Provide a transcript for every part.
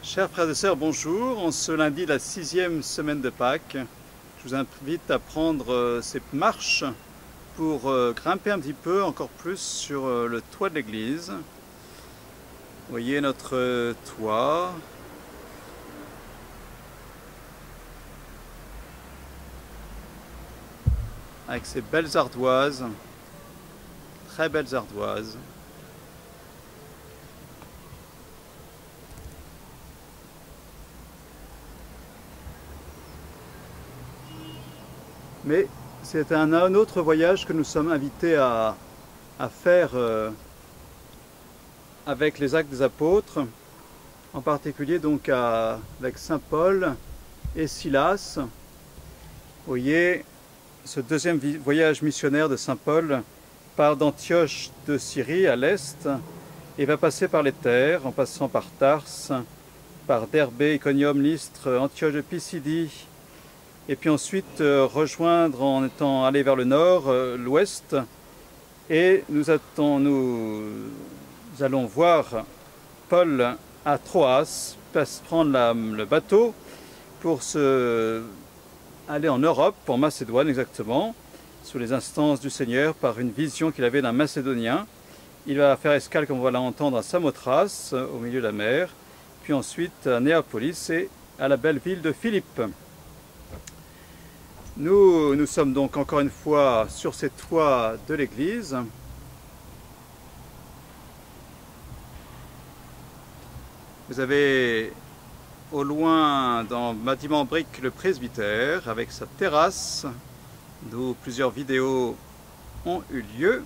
Chers frères et sœurs, bonjour. En ce lundi, la 6e semaine de Pâques, je vous invite à prendre cette marche pour grimper un petit peu encore plus sur le toit de l'église. Vous voyez notre toit. Avec ces belles ardoises, très belles ardoises. Mais c'est un autre voyage que nous sommes invités à faire avec les Actes des Apôtres, en particulier donc avec Saint Paul et Silas. Vous voyez, ce deuxième voyage missionnaire de Saint Paul part d'Antioche de Syrie à l'est et va passer par les terres en passant par Tarse, par Derbé, Iconium, Lystre, Antioche de Pisidie, et puis ensuite rejoindre en étant allé vers le nord, l'ouest, et nous allons voir Paul à Troas, prendre le bateau pour aller en Europe, en Macédoine exactement, sous les instances du Seigneur, par une vision qu'il avait d'un Macédonien. Il va faire escale, comme on va l'entendre, à Samothrace, au milieu de la mer, puis ensuite à Néapolis et à la belle ville de Philippe. Nous sommes donc encore une fois sur ces toits de l'église. Vous avez au loin, dans le bâtiment brique, le presbytère avec sa terrasse, d'où plusieurs vidéos ont eu lieu.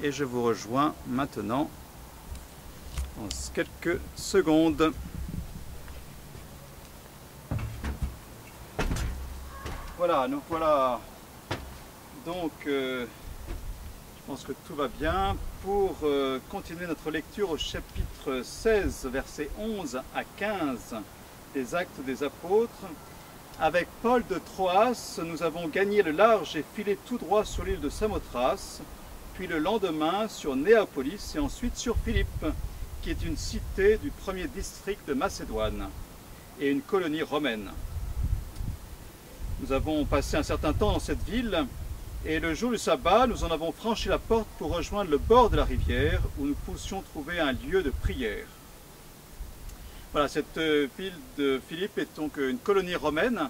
Et je vous rejoins maintenant dans quelques secondes. Voilà, nous voilà donc, je pense que tout va bien, pour continuer notre lecture au chapitre 16, versets 11 à 15 des Actes des Apôtres. Avec Paul de Troas, nous avons gagné le large et filé tout droit sur l'île de Samothrace, puis le lendemain sur Néapolis et ensuite sur Philippe, qui est une cité du premier district de Macédoine et une colonie romaine. Nous avons passé un certain temps dans cette ville, et le jour du sabbat, nous en avons franchi la porte pour rejoindre le bord de la rivière, où nous puissions trouver un lieu de prière. Voilà, cette ville de Philippe est donc une colonie romaine,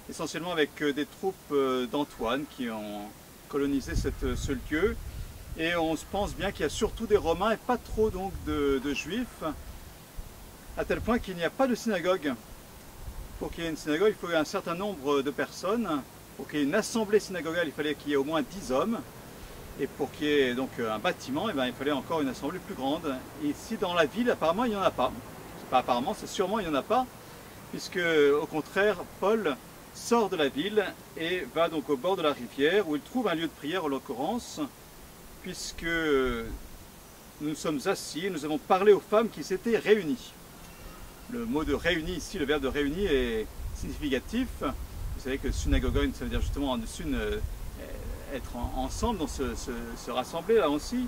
essentiellement avec des troupes d'Antoine qui ont colonisé ce lieu. Et on se pense bien qu'il y a surtout des Romains et pas trop donc de Juifs, à tel point qu'il n'y a pas de synagogue. Pour qu'il y ait une synagogue, il faut un certain nombre de personnes. Pour qu'il y ait une assemblée synagogale, il fallait qu'il y ait au moins 10 hommes. Et pour qu'il y ait donc un bâtiment, il fallait encore une assemblée plus grande. Et ici, dans la ville, apparemment, il n'y en a pas. C'est pas apparemment, c'est sûrement, il n'y en a pas. Puisque, au contraire, Paul sort de la ville et va donc au bord de la rivière, où il trouve un lieu de prière, en l'occurrence, puisque nous sommes assis, nous avons parlé aux femmes qui s'étaient réunies. Le mot de réuni ici, le verbe de réuni est significatif. Vous savez que synagogon, ça veut dire justement être ensemble, donc se rassembler là aussi.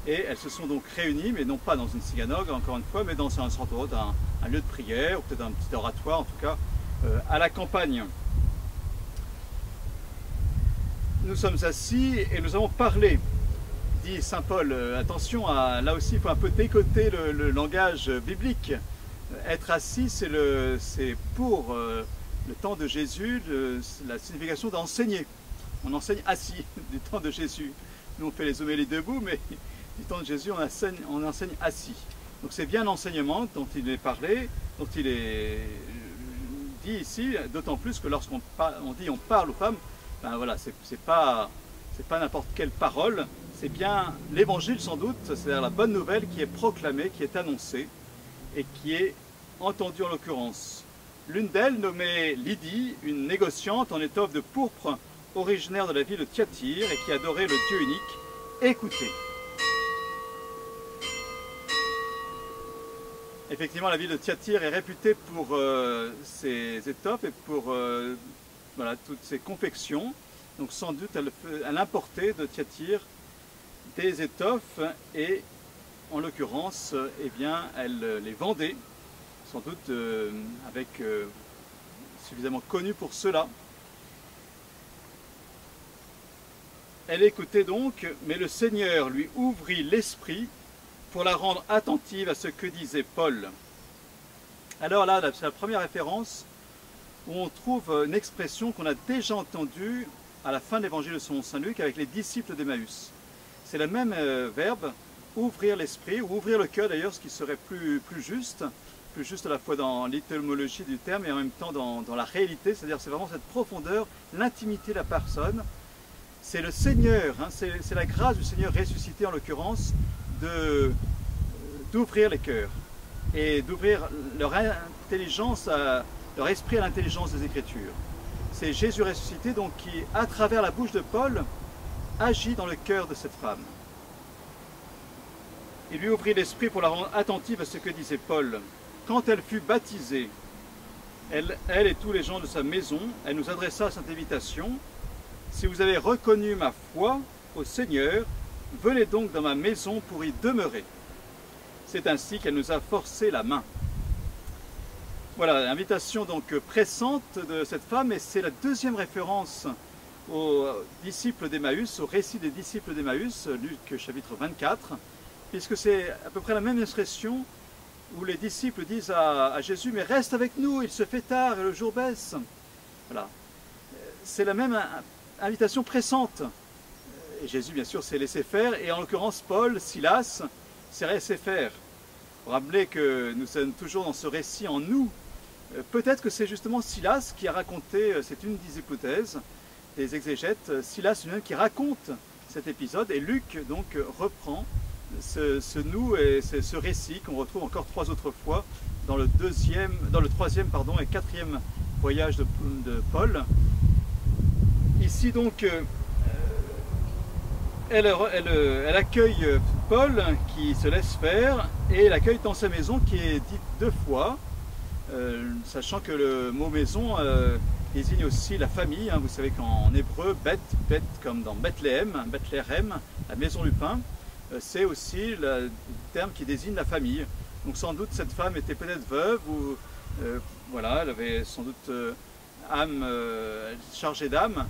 Et elles se sont donc réunies, mais non pas dans une synagogue, encore une fois, mais dans un centre, un lieu de prière, ou peut-être un petit oratoire, en tout cas, à la campagne. Nous sommes assis et nous avons parlé, dit saint Paul. Attention, là aussi, il faut un peu décoter le langage biblique. Être assis, c'est pour le temps de Jésus, la signification d'enseigner. On enseigne assis du temps de Jésus. Nous on fait les homélies debout, mais du temps de Jésus on enseigne assis. Donc c'est bien l'enseignement dont il est parlé, dont il est dit ici, d'autant plus que lorsqu'on dit on parle aux femmes, ben voilà, c'est pas n'importe quelle parole, c'est bien l'évangile sans doute, c'est-à-dire la bonne nouvelle qui est proclamée, qui est annoncée, et qui est entendue en l'occurrence. L'une d'elles, nommée Lydie, une négociante en étoffe de pourpre, originaire de la ville de Thyatire et qui adorait le Dieu unique, écoutez. Effectivement, la ville de Thyatire est réputée pour ses étoffes et pour voilà, toutes ses confections. Donc sans doute elle importait de Thyatire des étoffes et en l'occurrence, eh bien, elle les vendait sans doute suffisamment connue pour cela. Elle écoutait donc, mais le Seigneur lui ouvrit l'esprit pour la rendre attentive à ce que disait Paul. Alors là, c'est la première référence où on trouve une expression qu'on a déjà entendue à la fin de l'évangile de Saint Luc avec les disciples d'Emmaüs. C'est le même verbe, ouvrir l'esprit, ou ouvrir le cœur d'ailleurs, ce qui serait plus juste à la fois dans l'étymologie du terme et en même temps dans la réalité, c'est-à-dire c'est vraiment cette profondeur, l'intimité de la personne. C'est le Seigneur, hein, c'est la grâce du Seigneur ressuscité en l'occurrence, d'ouvrir les cœurs et d'ouvrir leur intelligence, leur esprit à l'intelligence des Écritures. C'est Jésus ressuscité donc qui, à travers la bouche de Paul, agit dans le cœur de cette femme. Il lui ouvrit l'esprit pour la rendre attentive à ce que disait Paul. Quand elle fut baptisée, elle et tous les gens de sa maison, elle nous adressa cette invitation. Si vous avez reconnu ma foi au Seigneur, venez donc dans ma maison pour y demeurer. C'est ainsi qu'elle nous a forcé la main. Voilà, l'invitation donc pressante de cette femme, et c'est la deuxième référence aux disciples d'Emmaüs, au récit des disciples d'Emmaüs, Luc chapitre 24, puisque c'est à peu près la même expression où les disciples disent à Jésus, mais reste avec nous, il se fait tard et le jour baisse. Voilà, c'est la même invitation pressante. Et Jésus, bien sûr, s'est laissé faire, et en l'occurrence, Paul, Silas, s'est laissé faire. Vous vous rappelez que nous sommes toujours dans ce récit en nous. Peut-être que c'est justement Silas qui a raconté, c'est une des hypothèses des exégètes, Silas lui-même qui raconte cet épisode, et Luc donc reprend ce nous et ce récit qu'on retrouve encore 3 autres fois dans le troisième et quatrième voyage de Paul. Ici donc, elle accueille Paul qui se laisse faire, et elle accueille dans sa maison qui est dite 2 fois, sachant que le mot maison désigne aussi la famille. Hein. Vous savez qu'en hébreu, Beth comme dans Bethléem, la maison du pain, c'est aussi le terme qui désigne la famille. Donc sans doute cette femme était peut-être veuve, ou voilà, elle avait sans doute âme chargée d'âme,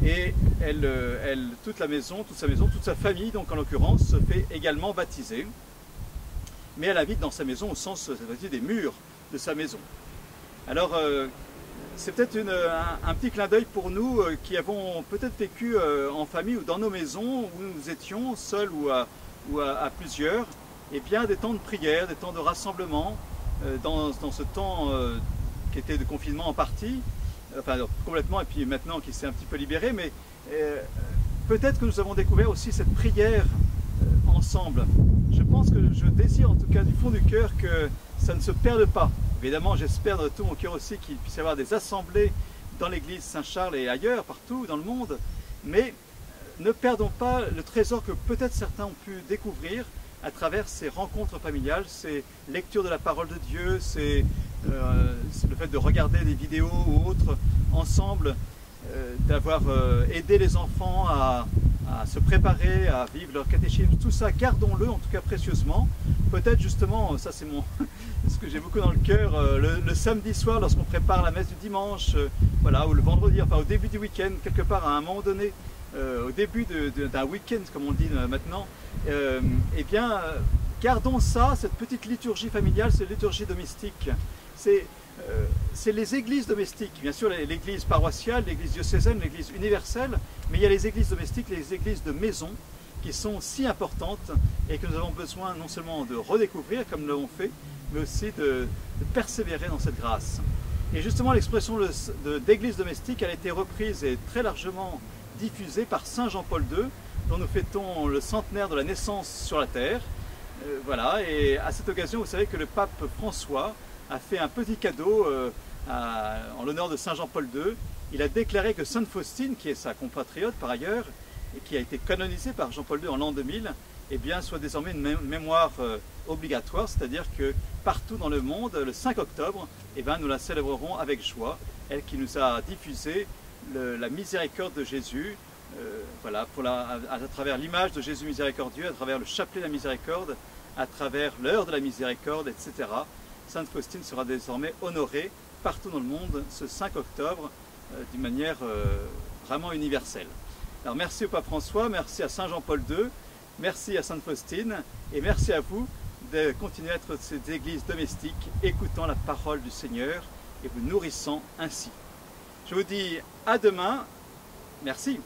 et toute sa maison, toute sa famille, donc en l'occurrence, se fait également baptiser. Mais elle habite dans sa maison au sens, ça veut dire, des murs de sa maison. Alors, c'est peut-être un petit clin d'œil pour nous qui avons peut-être vécu en famille ou dans nos maisons où nous étions seuls ou à plusieurs, et bien des temps de prière, des temps de rassemblement, dans ce temps qui était de confinement en partie, enfin complètement, et puis maintenant qui s'est un petit peu libéré, mais peut-être que nous avons découvert aussi cette prière ensemble. Je pense que je désire en tout cas du fond du cœur que ça ne se perde pas. Évidemment, j'espère de tout mon cœur aussi qu'il puisse y avoir des assemblées dans l'église Saint-Charles et ailleurs, partout dans le monde, mais ne perdons pas le trésor que peut-être certains ont pu découvrir à travers ces rencontres familiales, ces lectures de la parole de Dieu, c'est le fait de regarder des vidéos ou autres ensemble, d'avoir aidé les enfants à se préparer, à vivre leur catéchisme, tout ça, gardons-le en tout cas précieusement. Peut-être justement, ça c'est ce que j'ai beaucoup dans le cœur, le samedi soir lorsqu'on prépare la messe du dimanche, voilà, ou le vendredi, enfin au début du week-end, quelque part à un moment donné, au début d'un week-end comme on le dit maintenant, eh bien, gardons ça, cette petite liturgie familiale, cette liturgie domestique. C'est les églises domestiques, bien sûr l'église paroissiale, l'église diocésaine, l'église universelle, mais il y a les églises domestiques, les églises de maison, qui sont si importantes et que nous avons besoin non seulement de redécouvrir comme nous l'avons fait, mais aussi de persévérer dans cette grâce. Et justement l'expression d'église domestique, elle a été reprise et très largement diffusée par Saint Jean-Paul II, dont nous fêtons le centenaire de la naissance sur la terre. Voilà, et à cette occasion, vous savez que le pape François a fait un petit cadeau en l'honneur de Saint Jean-Paul II. Il a déclaré que Sainte Faustine, qui est sa compatriote par ailleurs, et qui a été canonisée par Jean-Paul II en l'an 2000, eh bien, soit désormais une mémoire obligatoire, c'est-à-dire que partout dans le monde, le 5 octobre, eh bien, nous la célébrerons avec joie, elle qui nous a diffusé la miséricorde de Jésus, voilà, à travers l'image de Jésus miséricordieux, à travers le chapelet de la miséricorde, à travers l'heure de la miséricorde, etc. Sainte Faustine sera désormais honorée partout dans le monde ce 5 octobre d'une manière vraiment universelle. Alors merci au pape François, merci à Saint Jean-Paul II, merci à Sainte Faustine et merci à vous de continuer à être cette église domestique, écoutant la parole du Seigneur et vous nourrissant ainsi. Je vous dis à demain, merci.